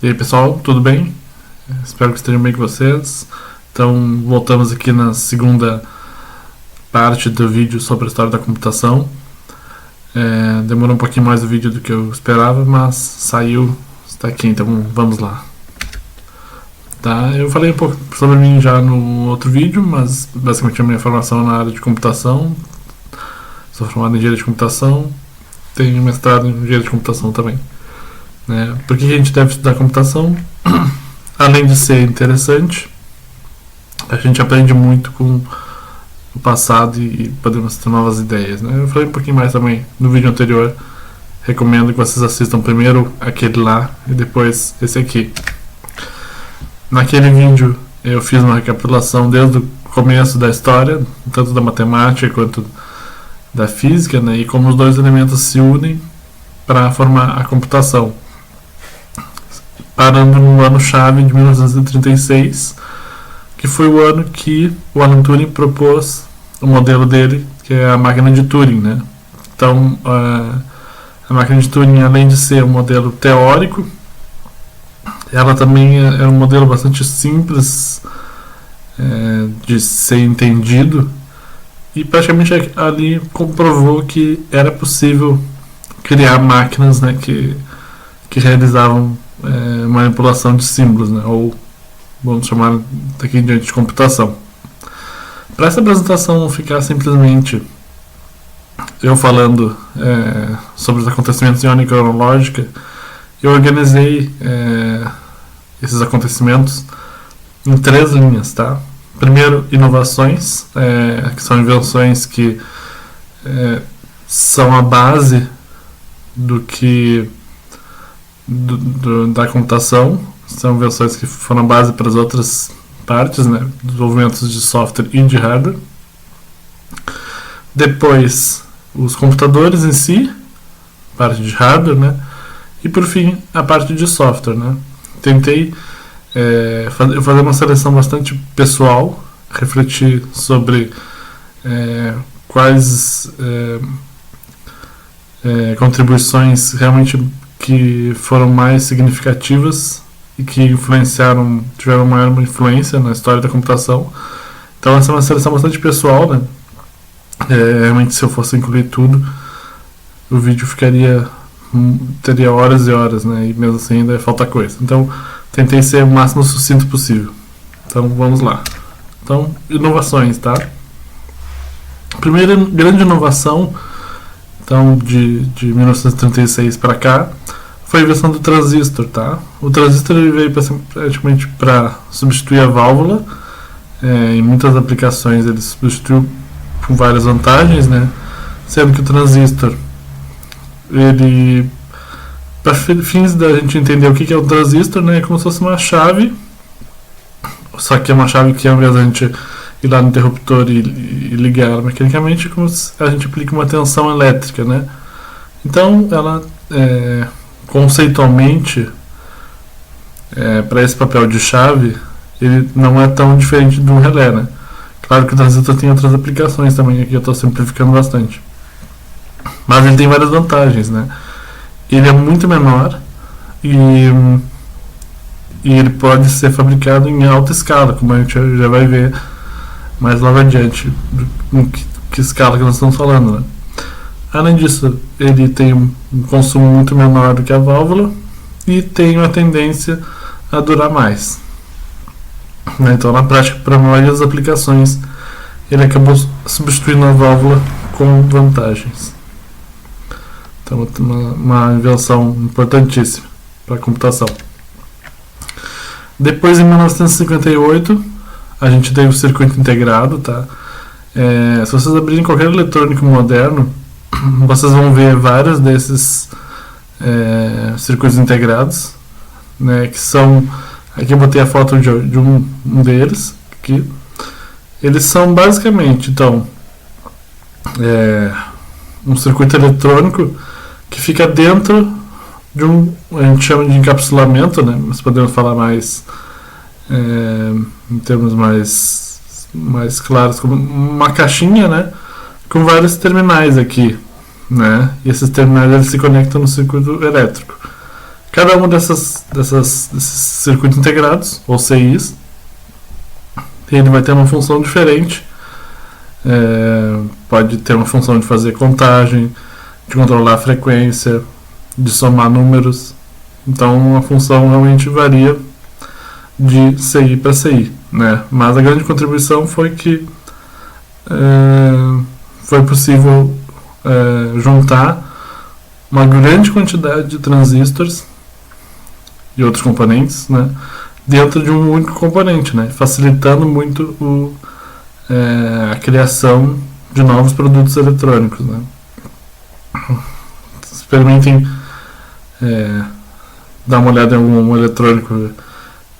E aí pessoal, tudo bem? Espero que estejam bem com vocês. Então voltamos aqui na segunda parte do vídeo sobre a história da computação. Demorou um pouquinho mais o vídeo do que eu esperava, mas saiu, está aqui, então vamos lá. Tá? Eu falei um pouco sobre mim já no outro vídeo, mas basicamente a minha formação na área de computação. Sou formado em engenharia de computação, tenho mestrado em engenharia de computação também. Por que a gente deve estudar computação? Além de ser interessante, a gente aprende muito com o passado e podemos ter novas ideias. Eu falei um pouquinho mais também no vídeo anterior. Recomendo que vocês assistam primeiro aquele lá e depois esse aqui. Naquele vídeo eu fiz uma recapitulação desde o começo da história, tanto da matemática quanto da física, e como os dois elementos se unem para formar a computação. Parando no ano-chave de 1936, que foi o ano que o Alan Turing propôs o modelo dele, que é a máquina de Turing. Então, a máquina de Turing, além de ser um modelo teórico, ela também é um modelo bastante simples de ser entendido, e praticamente ali comprovou que era possível criar máquinas que realizavam manipulação de símbolos, ou vamos chamar daqui em diante de computação. Para essa apresentação não ficar simplesmente eu falando sobre os acontecimentos em ordem cronológica, eu organizei esses acontecimentos em 3 linhas, tá? Primeiro, inovações, que são invenções que são a base da computação, são invenções que foram a base para as outras partes, desenvolvimentos de software e de hardware. Depois, os computadores em si, parte de hardware, e por fim, a parte de software. Tentei fazer uma seleção bastante pessoal, refletir sobre quais contribuições realmente que foram mais significativas e que tiveram maior influência na história da computação. Então essa é uma seleção bastante pessoal, realmente, se eu fosse incluir tudo, o vídeo teria horas e horas, e mesmo assim ainda falta coisa. Então tentei ser o máximo sucinto possível. Então vamos lá. Então, inovações, tá? A primeira grande inovação, então, de 1936 para cá, foi a invenção do transistor, tá? O transistor veio praticamente para substituir a válvula. Em muitas aplicações ele substituiu com várias vantagens, sendo que o transistor, ele, para fins da gente entender o que é um transistor, é como se fosse uma chave, só que é uma chave que, ao invés de a gente ir lá no interruptor e ligar ela mecanicamente, é como se a gente aplica uma tensão elétrica, Então ela conceitualmente, para esse papel de chave, ele não é tão diferente de um relé, Claro que o transistor tem outras aplicações também, aqui eu estou simplificando bastante, mas ele tem várias vantagens, Ele é muito menor e ele pode ser fabricado em alta escala, como a gente já vai ver mais logo adiante, que escala que nós estamos falando, Além disso, ele tem um consumo muito menor do que a válvula e tem uma tendência a durar mais. Então, na prática, para a maioria das aplicações, ele acabou substituindo a válvula com vantagens. Então, uma invenção importantíssima para a computação. Depois, em 1958, a gente teve o circuito integrado, tá? Se vocês abrirem qualquer eletrônico moderno, vocês vão ver vários desses circuitos integrados, que são... Aqui eu botei a foto de um deles. Aqui. Eles são basicamente, então, um circuito eletrônico que fica dentro de a gente chama de encapsulamento, mas podemos falar mais em termos mais claros, como uma caixinha, com vários terminais aqui, e esses terminais eles se conectam no circuito elétrico. Cada um desses circuitos integrados, ou CIs, ele vai ter uma função diferente. Pode ter uma função de fazer contagem, de controlar a frequência, de somar números. Então a função realmente varia de CI para CI, né? Mas a grande contribuição foi que foi possível juntar uma grande quantidade de transistores e outros componentes, né, dentro de um único componente, né, facilitando muito a criação de novos produtos eletrônicos, né. Experimentem dar uma olhada em algum eletrônico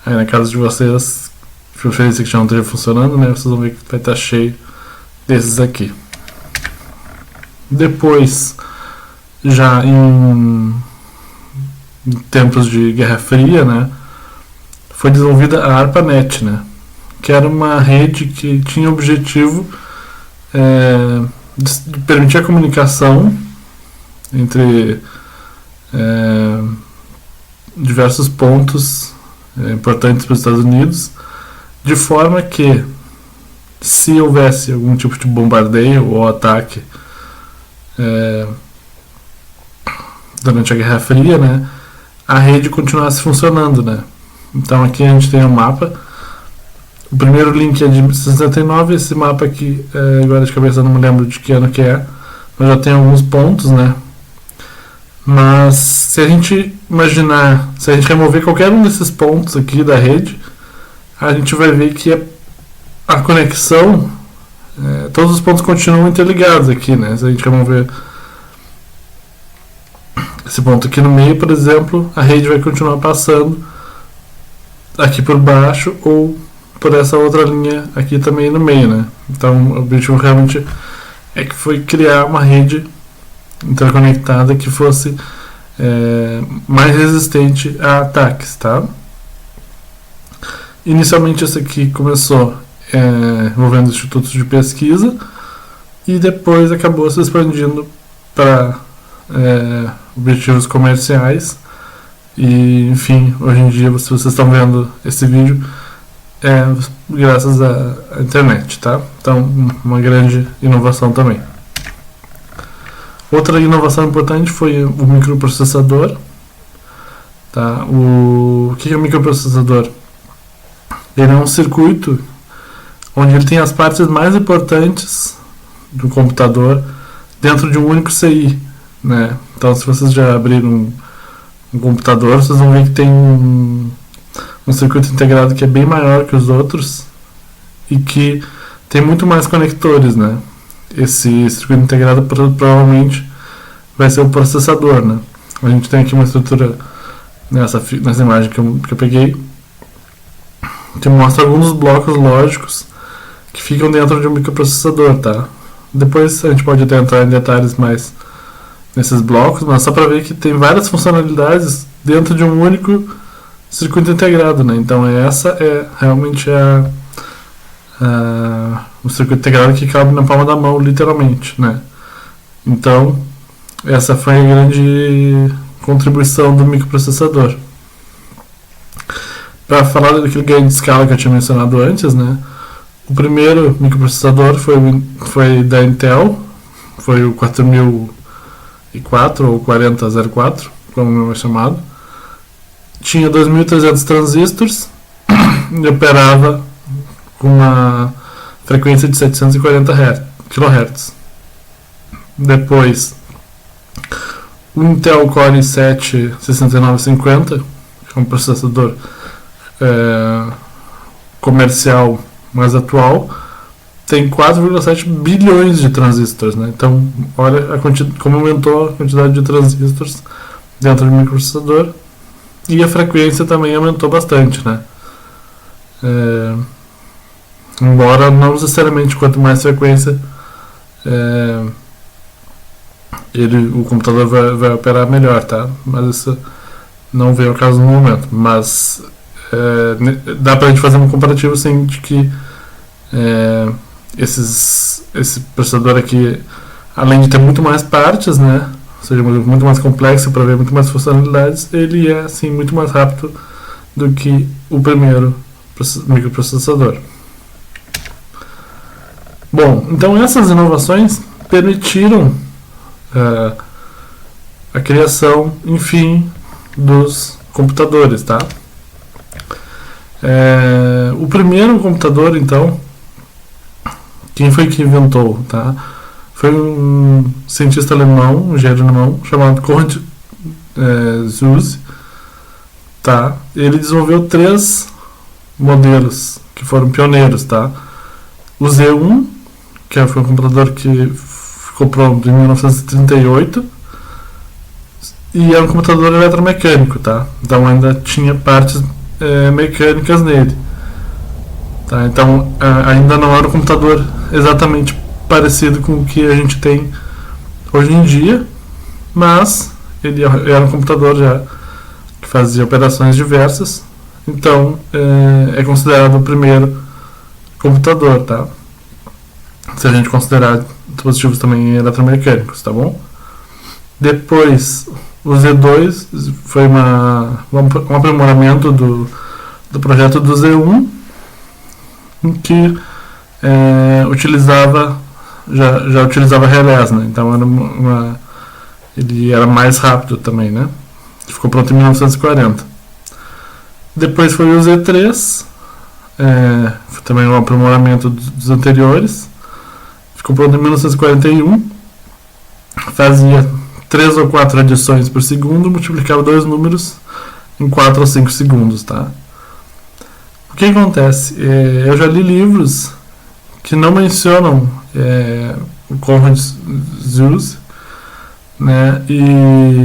aí na casa de vocês, de preferência que já não esteja funcionando, né, vocês vão ver que vai estar cheio desses aqui. Depois, já em tempos de Guerra Fria, né, foi desenvolvida a ARPANET, né, que era uma rede que tinha o objetivo de permitir a comunicação entre diversos pontos importantes para os Estados Unidos, de forma que, se houvesse algum tipo de bombardeio ou ataque durante a Guerra Fria, né, a rede continuasse funcionando, né. Então aqui a gente tem um mapa. O primeiro link é de 69, esse mapa aqui, agora de cabeça não me lembro de que ano que é, mas já tem alguns pontos, né. Mas se a gente imaginar, se a gente remover qualquer um desses pontos aqui da rede, a gente vai ver que a conexão, todos os pontos continuam interligados aqui, né. Se a gente remover esse ponto aqui no meio, por exemplo, a rede vai continuar passando aqui por baixo ou por essa outra linha aqui também no meio, né. Então o objetivo realmente foi criar uma rede interconectada que fosse mais resistente a ataques, tá? Inicialmente esse aqui começou envolvendo institutos de pesquisa e depois acabou se expandindo para objetivos comerciais e, enfim, hoje em dia, se vocês estão vendo esse vídeo, graças à internet, tá? Então, uma grande inovação também. Outra inovação importante foi o microprocessador, tá? O que é o microprocessador? Ele é um circuito onde ele tem as partes mais importantes do computador dentro de um único CI, né? Então, se vocês já abriram um computador, vocês vão ver que tem um circuito integrado que é bem maior que os outros e que tem muito mais conectores, né? Esse circuito integrado provavelmente vai ser o processador, né? A gente tem aqui uma estrutura nessa imagem que eu peguei, que mostra alguns blocos lógicos que ficam dentro de um microprocessador, tá? Depois a gente pode até entrar em detalhes mais nesses blocos, mas só para ver que tem várias funcionalidades dentro de um único circuito integrado, né? Então essa é realmente o circuito integrado que cabe na palma da mão, literalmente, né? Então essa foi a grande contribuição do microprocessador. Para falar daquele ganho de escala que eu tinha mencionado antes, né? O primeiro microprocessador foi da Intel, foi o 4004 ou 4004, como é chamado. Tinha 2.300 transistores e operava com uma frequência de 740 kHz. Depois, o Intel Core i7 6950, que é um processador comercial mais atual, tem 4,7 bilhões de transistores, né? Então, olha como aumentou a quantidade de transistores dentro do microprocessador. E a frequência também aumentou bastante, né? Embora não necessariamente quanto mais frequência o computador vai operar melhor, tá? Mas isso não veio ao caso no momento. Mas dá pra gente fazer um comparativo assim, de que esse processador aqui, além de ter muito mais partes, né, ou seja, muito mais complexo para ver muito mais funcionalidades, ele é sim muito mais rápido do que o primeiro microprocessador. Bom, então essas inovações permitiram a criação, enfim, dos computadores, tá? O primeiro computador, então, quem foi que inventou, tá? Foi um cientista alemão, um engenheiro alemão, chamado Konrad Zuse, tá? Ele desenvolveu 3 modelos que foram pioneiros, tá? O Z1, que foi um computador que ficou pronto em 1938, e era um computador eletromecânico, tá? Então ainda tinha partes mecânicas nele, tá? Então ainda não era um computador exatamente parecido com o que a gente tem hoje em dia, mas ele era um computador já que fazia operações diversas, então é considerado o primeiro computador, tá? Se a gente considerar dispositivos também eletromecânicos, tá bom? Depois, o Z2 foi um aprimoramento do projeto do Z1, em que já utilizava relés, né? Então ele era mais rápido também, né? Ficou pronto em 1940. Depois foi o Z3, foi também um aprimoramento dos anteriores. Ficou pronto em 1941. Fazia 3 ou 4 adições por segundo, multiplicava 2 números em 4 ou 5 segundos, tá? O que acontece? Eu já li livros que não mencionam o Konrad Zuse, né, e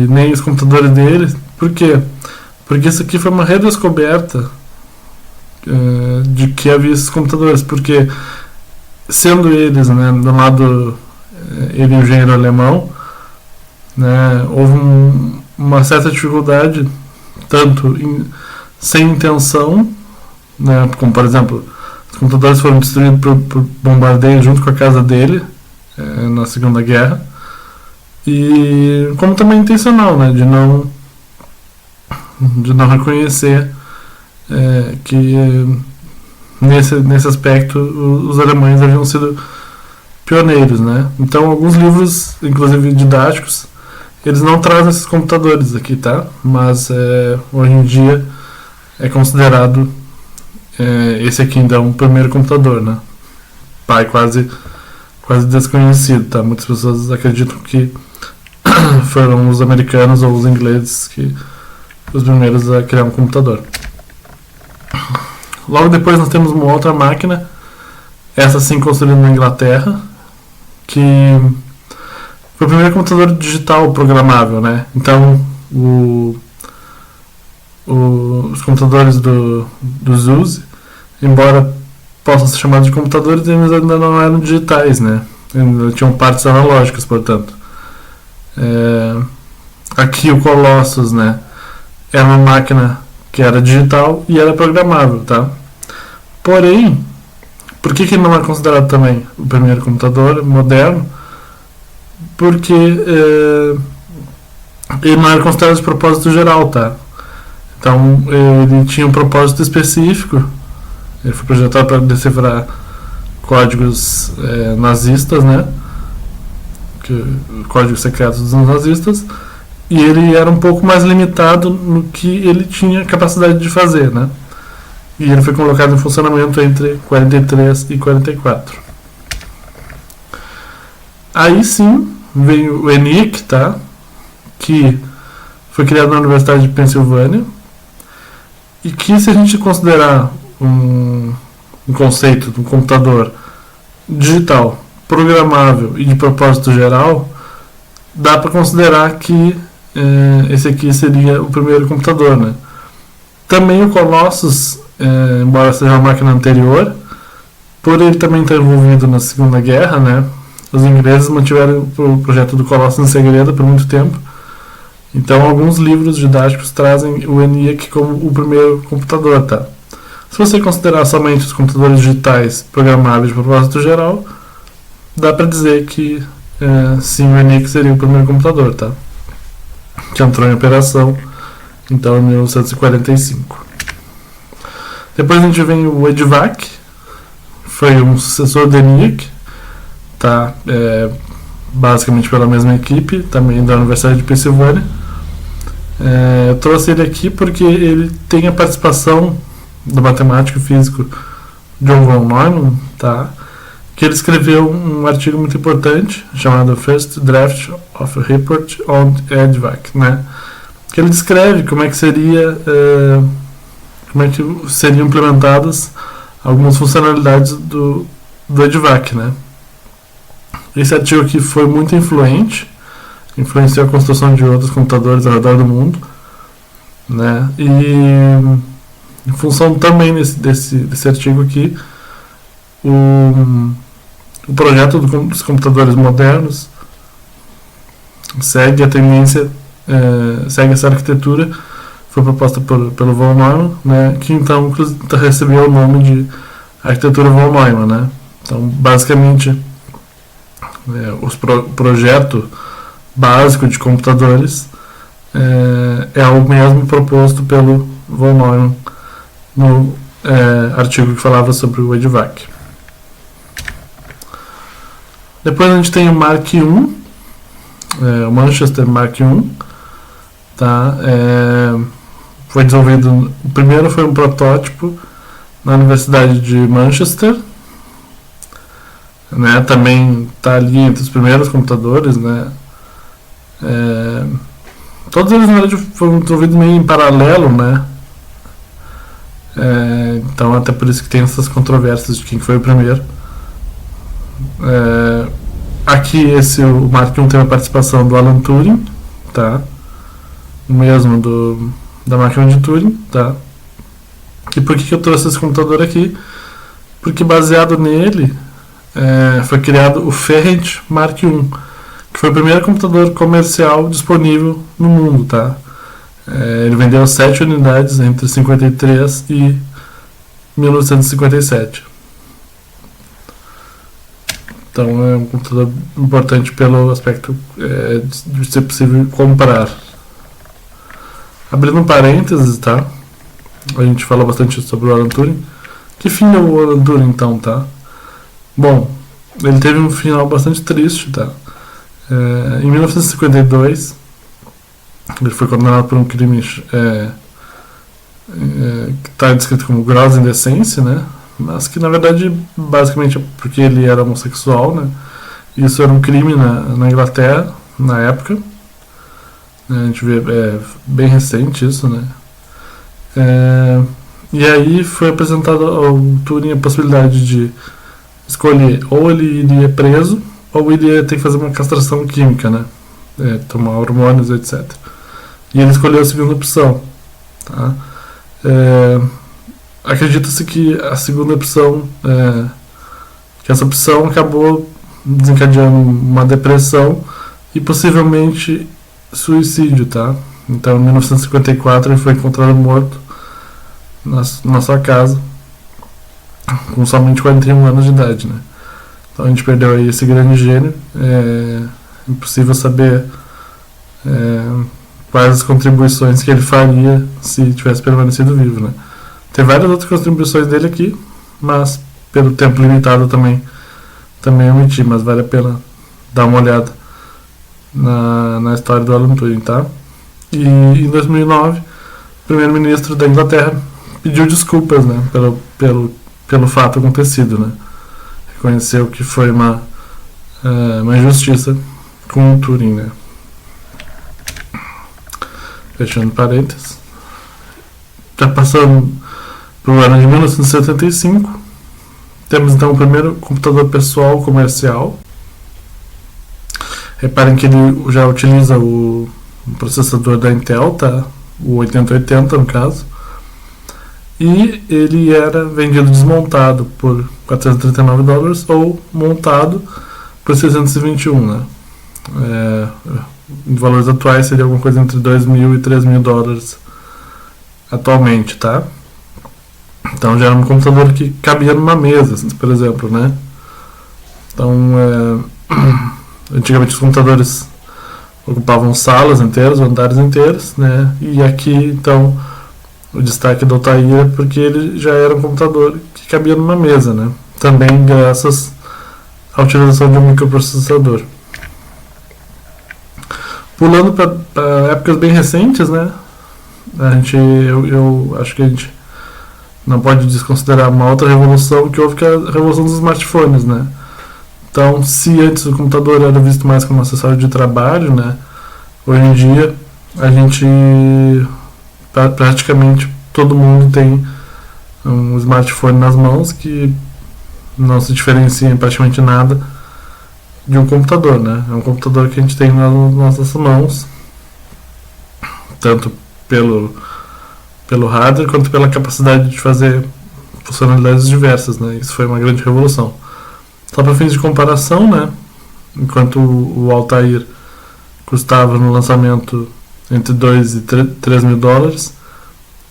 nem os computadores dele. Por quê? Porque isso aqui foi uma redescoberta de que havia esses computadores, porque sendo eles, né, do lado ele e o engenheiro alemão, né, houve uma certa dificuldade, tanto sem intenção, né, como por exemplo, os computadores foram destruídos por bombardeio junto com a casa dele na Segunda Guerra, e como também intencional, né, de não reconhecer que nesse aspecto os alemães haviam sido pioneiros, né? Então alguns livros, inclusive didáticos, eles não trazem esses computadores aqui, tá? Mas hoje em dia é considerado esse aqui então o primeiro computador, né? Pai quase desconhecido, tá? Muitas pessoas acreditam que foram os americanos ou os ingleses que os primeiros a criar um computador. Logo depois nós temos uma outra máquina, essa sim construída na Inglaterra, que foi o primeiro computador digital programável, né? Então os computadores do Zuse, embora possam ser chamados de computadores, eles ainda não eram digitais, né? Ainda tinham partes analógicas, portanto. Aqui o Colossus, né, era uma máquina que era digital e era programável, tá? Porém, por que ele não é considerado também o primeiro computador moderno? Porque ele não era considerado de propósito geral, tá? Então ele tinha um propósito específico. Ele foi projetado para decifrar códigos nazistas, né? Códigos secretos dos nazistas, e ele era um pouco mais limitado no que ele tinha capacidade de fazer, né? E ele foi colocado em funcionamento entre 43 e 44. Aí sim veio o ENIAC, tá? Que foi criado na Universidade de Pensilvânia, e que, se a gente considerar um conceito de um computador digital, programável e de propósito geral, dá para considerar que esse aqui seria o primeiro computador, né? Também o Colossus, embora seja uma máquina anterior, por ele também estar envolvido na Segunda Guerra, né? Os ingleses mantiveram o projeto do Colossus em segredo por muito tempo. Então alguns livros didáticos trazem o ENIAC como o primeiro computador, tá? Se você considerar somente os computadores digitais programáveis de propósito geral, dá para dizer que sim, o ENIAC seria o primeiro computador, tá? Que entrou em operação, então, em 1945. Depois a gente vem o EDVAC, foi um sucessor do ENIAC, tá? Basicamente pela mesma equipe, também da Universidade de Pensilvânia. Eu trouxe ele aqui porque ele tem a participação do matemático e físico John von Neumann, tá? Que ele escreveu um artigo muito importante chamado First Draft of a Report on EDVAC, né? Que ele descreve como é que seriam implementadas algumas funcionalidades do EDVAC, né? Esse artigo aqui foi muito influenciou a construção de outros computadores ao redor do mundo, né? E em função também desse artigo aqui, o projeto dos computadores modernos segue a tendência, segue essa arquitetura, foi proposta pelo von Neumann, né? Que então recebeu o nome de arquitetura von Neumann, né? Então, basicamente, o projeto básico de computadores é o mesmo proposto pelo von Neumann no artigo que falava sobre o EDVAC. Depois a gente tem o Mark I, o Manchester Mark I, tá? Foi desenvolvido, o primeiro foi um protótipo na Universidade de Manchester, né? Também está ali entre os primeiros computadores, né? Todos eles na verdade foram desenvolvidos meio em paralelo, né? Então até por isso que tem essas controvérsias de quem foi o primeiro. Aqui o Mark I tem a participação do Alan Turing, tá? O mesmo da máquina de Turing, tá? E por que eu trouxe esse computador aqui? Porque baseado nele foi criado o Ferrand Mark I, que foi o primeiro computador comercial disponível no mundo, tá? Ele vendeu 7 unidades entre 53 e 1957. Então é um computador importante pelo aspecto de ser possível comprar. Abrindo um parênteses, tá? A gente fala bastante sobre o Alan Turing. Que fim deu o Alan Turing, então, tá? Bom, ele teve um final bastante triste, tá? Em 1952, ele foi condenado por um crime que está descrito como grossa indecência, né? Mas que na verdade basicamente é porque ele era homossexual, né? Isso era um crime na Inglaterra na época. A gente vê bem recente isso, né? E aí foi apresentado ao Turing a possibilidade de escolher ou ele iria preso ou ele ia ter que fazer uma castração química, né? Tomar hormônios, etc. E ele escolheu a segunda opção, tá? Acredita-se que a segunda opção, que essa opção acabou desencadeando uma depressão e possivelmente suicídio, tá? Então, em 1954 ele foi encontrado morto na sua casa com somente 41 anos de idade, né? Então a gente perdeu aí esse grande gênio. É impossível saber quais as contribuições que ele faria se tivesse permanecido vivo, né? Tem várias outras contribuições dele aqui, mas pelo tempo limitado também omiti, mas vale a pena dar uma olhada na história do Alan Turing, tá? E em 2009, o primeiro-ministro da Inglaterra pediu desculpas, né, pelo fato acontecido, né? Reconheceu que foi uma injustiça com o Turing, né? Fechando parênteses. Já passando para o ano de 1975, temos então o primeiro computador pessoal comercial. Reparem que ele já utiliza o processador da Intel, tá? O 8080 no caso. E ele era vendido desmontado por $439 ou montado por 621, né? Em valores atuais seria alguma coisa entre $2.000 e $3.000 atualmente, tá? Então já era um computador que cabia numa mesa, por exemplo, né? Então Antigamente os computadores ocupavam salas inteiras, andares inteiros, né? E aqui, então, o destaque do Altair é porque ele já era um computador que cabia numa mesa, né? Também graças à utilização de um microprocessador. Pulando para épocas bem recentes, né? Eu acho que a gente não pode desconsiderar uma outra revolução que houve, que é a revolução dos smartphones, né? Então, se antes o computador era visto mais como um acessório de trabalho, né? Hoje em dia, a gente praticamente todo mundo tem um smartphone nas mãos que não se diferencia em praticamente nada de um computador, né? É um computador que a gente tem nas nossas mãos, tanto pelo hardware quanto pela capacidade de fazer funcionalidades diversas, né? Isso foi uma grande revolução. Só para fins de comparação, né? Enquanto o Altair custava no lançamento entre 2 e 3 mil dólares,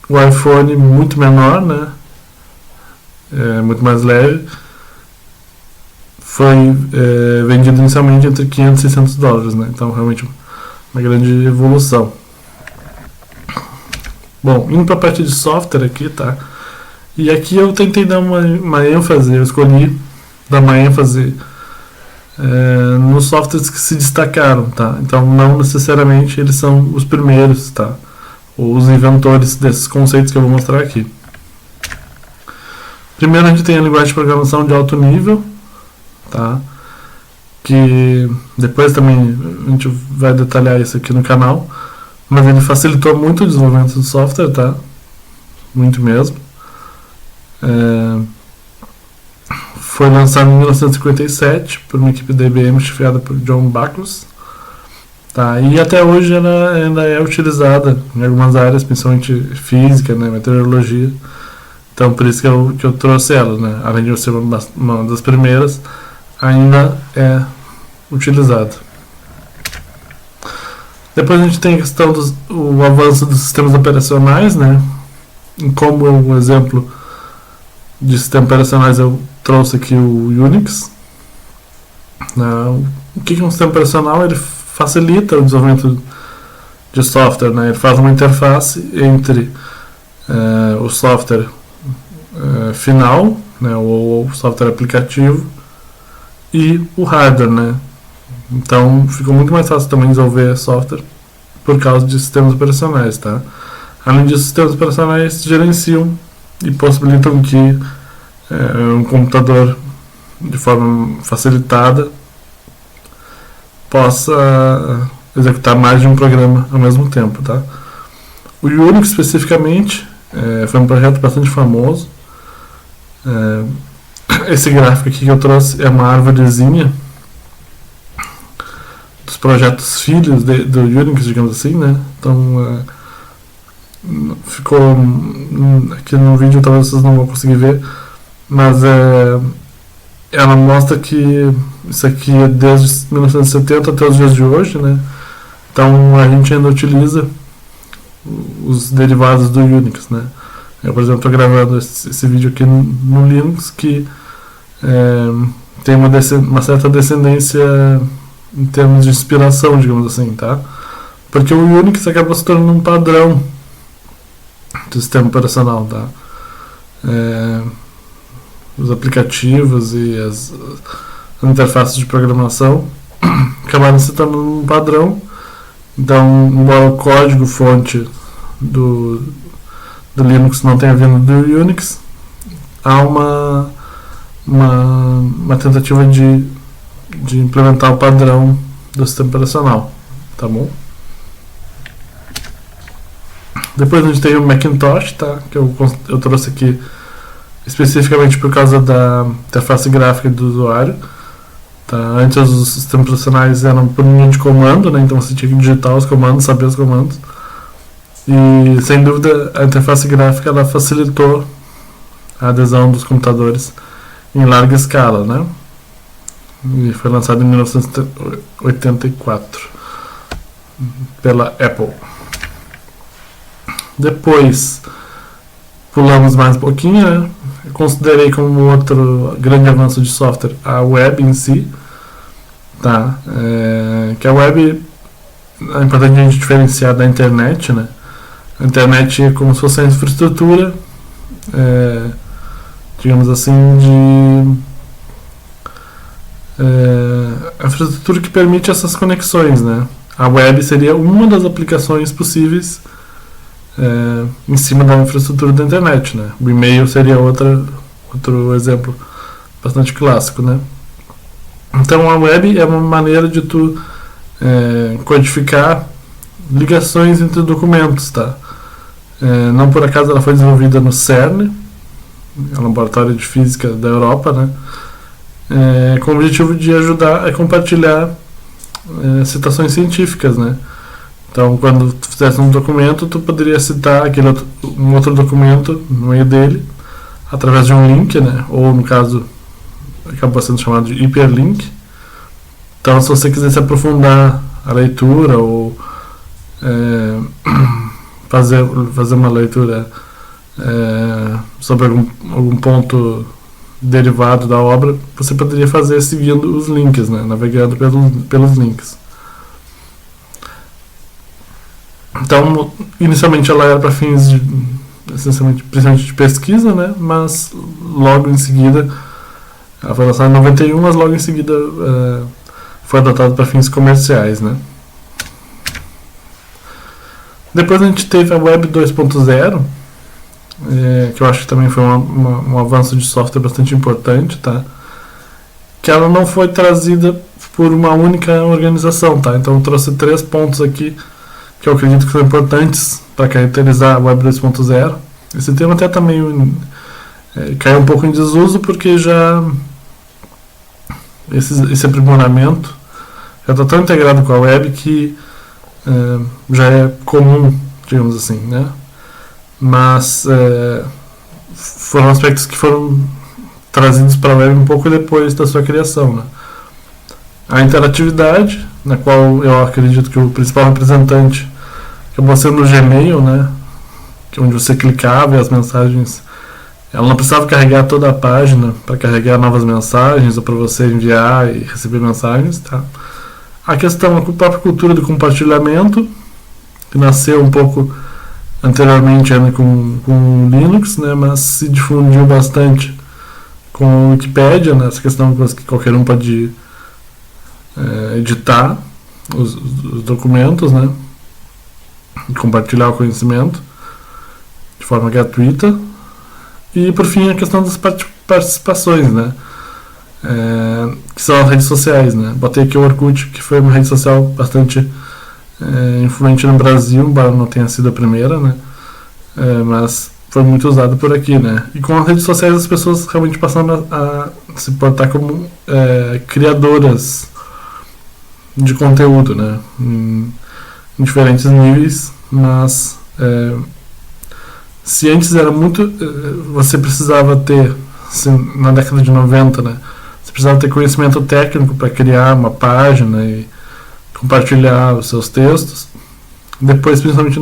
o iPhone muito menor, né? Muito mais leve, foi vendido inicialmente entre 500 e 600 dólares, né? Então realmente uma grande evolução. Bom, indo para a parte de software aqui, tá? E aqui eu tentei dar uma ênfase, eu escolhi dar uma ênfase nos softwares que se destacaram, tá? Então não necessariamente eles são os primeiros, tá? Ou os inventores desses conceitos que eu vou mostrar aqui. Primeiro a gente tem a linguagem de programação de alto nível, tá? Que depois também a gente vai detalhar isso aqui no canal, mas ele facilitou muito o desenvolvimento do software, tá? Muito mesmo. Foi lançado em 1957 por uma equipe da IBM chefiada por John Backus, tá? E até hoje ela ainda é utilizada em algumas áreas, principalmente física, né, meteorologia. Então por isso que eu trouxe ela, né? Além de ser uma das primeiras, ainda é utilizada. Depois a gente tem a questão do avanço dos sistemas operacionais, né? Como um exemplo de sistema operacionais eu trouxe aqui o Unix. O que é um sistema operacional? Ele facilita o desenvolvimento de software, né? Ele faz uma interface entre o software final, né? Ou o software aplicativo e o hardware, né? Então ficou muito mais fácil também desenvolver software por causa de sistemas operacionais, tá? Além disso, sistemas operacionais gerenciam e possibilitam que um computador, de forma facilitada, possa executar mais de um programa ao mesmo tempo, tá? O Unix especificamente foi um projeto bastante famoso. Esse gráfico aqui que eu trouxe é uma árvorezinha dos projetos filhos do Unix, digamos assim, né? Então ficou aqui no vídeo, talvez vocês não vão conseguir ver, mas ela mostra que isso aqui é desde 1970 até os dias de hoje, né? Então a gente ainda utiliza os derivados do Unix, né? Eu, por exemplo, estou gravando esse vídeo aqui no Linux, que tem uma certa descendência em termos de inspiração, digamos assim, tá? Porque o Unix acabou se tornando um padrão do sistema operacional, tá? Os aplicativos e as interfaces de programação acabaram se tornando um padrão. Então, embora o código-fonte do Linux não tenha vindo do Unix, há uma tentativa de implementar o padrão do sistema operacional, tá bom? Depois a gente tem o Macintosh, tá? Que eu trouxe aqui especificamente por causa da interface gráfica do usuário. Tá? Antes os sistemas operacionais eram por linha de comando, né? Então você tinha que digitar os comandos, saber os comandos. E sem dúvida a interface gráfica ela facilitou a adesão dos computadores em larga escala, né? E foi lançado em 1984 pela Apple. Depois pulamos mais um pouquinho, né? Eu considerei como outro grande avanço de software a web em si. tá? Que a web é importante a gente diferenciar da internet, né? A internet é como se fosse a infraestrutura, digamos assim, a infraestrutura que permite essas conexões, né? A web seria uma das aplicações possíveis em cima da infraestrutura da internet, né? O e-mail seria outro exemplo bastante clássico, né? Então a web é uma maneira de tu codificar ligações entre documentos, tá? Não por acaso ela foi desenvolvida no CERN, laboratório de física da Europa, né? Com o objetivo de ajudar a compartilhar citações científicas, né? Então, quando tu fizesse um documento, tu poderia citar um outro documento no meio dele através de um link, né? Ou no caso acabou sendo chamado de hiperlink. Então, se você quisesse aprofundar a leitura ou fazer uma leitura sobre algum ponto derivado da obra, você poderia fazer seguindo os links, né? Navegando pelos links. Então, inicialmente ela era para fins essencialmente, principalmente de pesquisa, né? Mas logo em seguida, ela foi lançada em 91, mas logo em seguida foi adotada para fins comerciais, né? Depois a gente teve a Web 2.0, que eu acho que também foi um avanço de software bastante importante, tá? Que ela não foi trazida por uma única organização, tá? Então eu trouxe 3 pontos aqui que eu acredito que são importantes para caracterizar a Web 2.0. Esse termo até também caiu um pouco em desuso porque já esse aprimoramento já está tão integrado com a web que já é comum, digamos assim, né? Mas foram aspectos que foram trazidos para a web um pouco depois da sua criação, né? A interatividade, na qual eu acredito que o principal representante acabou sendo o Gmail, né? Que é onde você clicava e as mensagens, ela não precisava carregar toda a página para carregar novas mensagens ou para você enviar e receber mensagens, tá? A questão, a própria cultura do compartilhamento, que nasceu um pouco anteriormente ainda com Linux, né, mas se difundiu bastante com a Wikipédia, né, essa questão que qualquer um pode editar os documentos, né, e compartilhar o conhecimento de forma gratuita. E por fim a questão das participações, né, que são as redes sociais, né. Botei aqui o Orkut, que foi uma rede social bastante influente no Brasil, embora não tenha sido a primeira, né? Mas foi muito usado por aqui, né? E com as redes sociais as pessoas realmente passaram a se portar como criadoras de conteúdo, né? Em diferentes níveis, mas se antes era muito, você precisava ter, na década de 90, né? Você precisava ter conhecimento técnico para criar uma página e compartilhar os seus textos. Depois, principalmente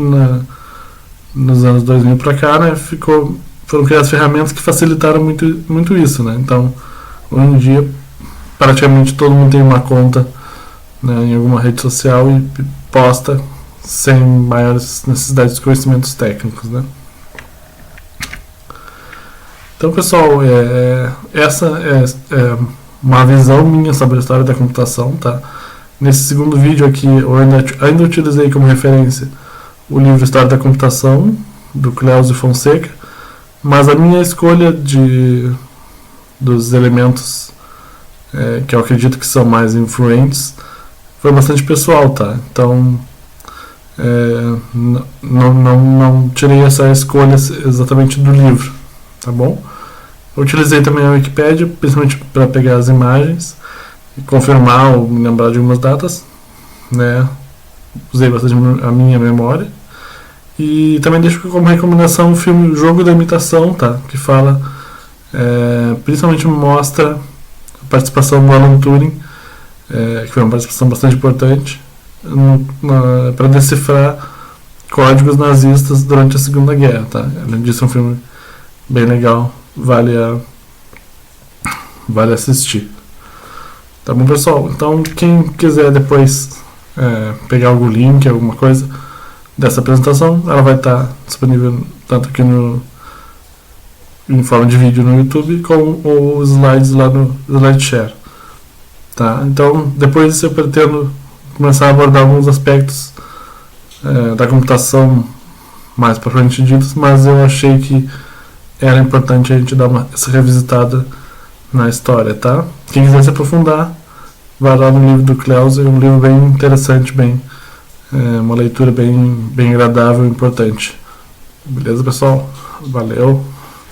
nos anos 2000 para cá, né, foram criadas ferramentas que facilitaram muito isso, né? Então, hoje em dia, praticamente todo mundo tem uma conta, né, em alguma rede social e posta sem maiores necessidades de conhecimentos técnicos, né? Então, pessoal, essa é uma visão minha sobre a história da computação, tá? Nesse segundo vídeo aqui, eu ainda utilizei como referência o livro História da Computação, do Cleusio Fonseca, mas a minha escolha dos elementos que eu acredito que são mais influentes foi bastante pessoal, tá? Então, não tirei essa escolha exatamente do livro, tá bom? Eu utilizei também a Wikipédia, principalmente para pegar as imagens, confirmar ou me lembrar de algumas datas, né? Usei bastante a minha memória. E também deixo como recomendação o filme Jogo da Imitação, tá? Que fala, principalmente mostra a participação do Alan Turing, que foi uma participação bastante importante, para decifrar códigos nazistas durante a Segunda Guerra, tá? Além disso, é um filme bem legal, vale assistir. Tá bom, pessoal? Então, quem quiser depois pegar algum link, alguma coisa dessa apresentação, ela vai estar disponível tanto aqui em forma de vídeo no YouTube, como os slides lá no SlideShare. Tá? Então, depois disso eu pretendo começar a abordar alguns aspectos da computação mais propriamente ditos, mas eu achei que era importante a gente dar essa revisitada na história, tá? Quem quiser se aprofundar, vai lá no livro do Clauser, é um livro bem interessante, uma leitura bem agradável e importante. Beleza, pessoal? Valeu!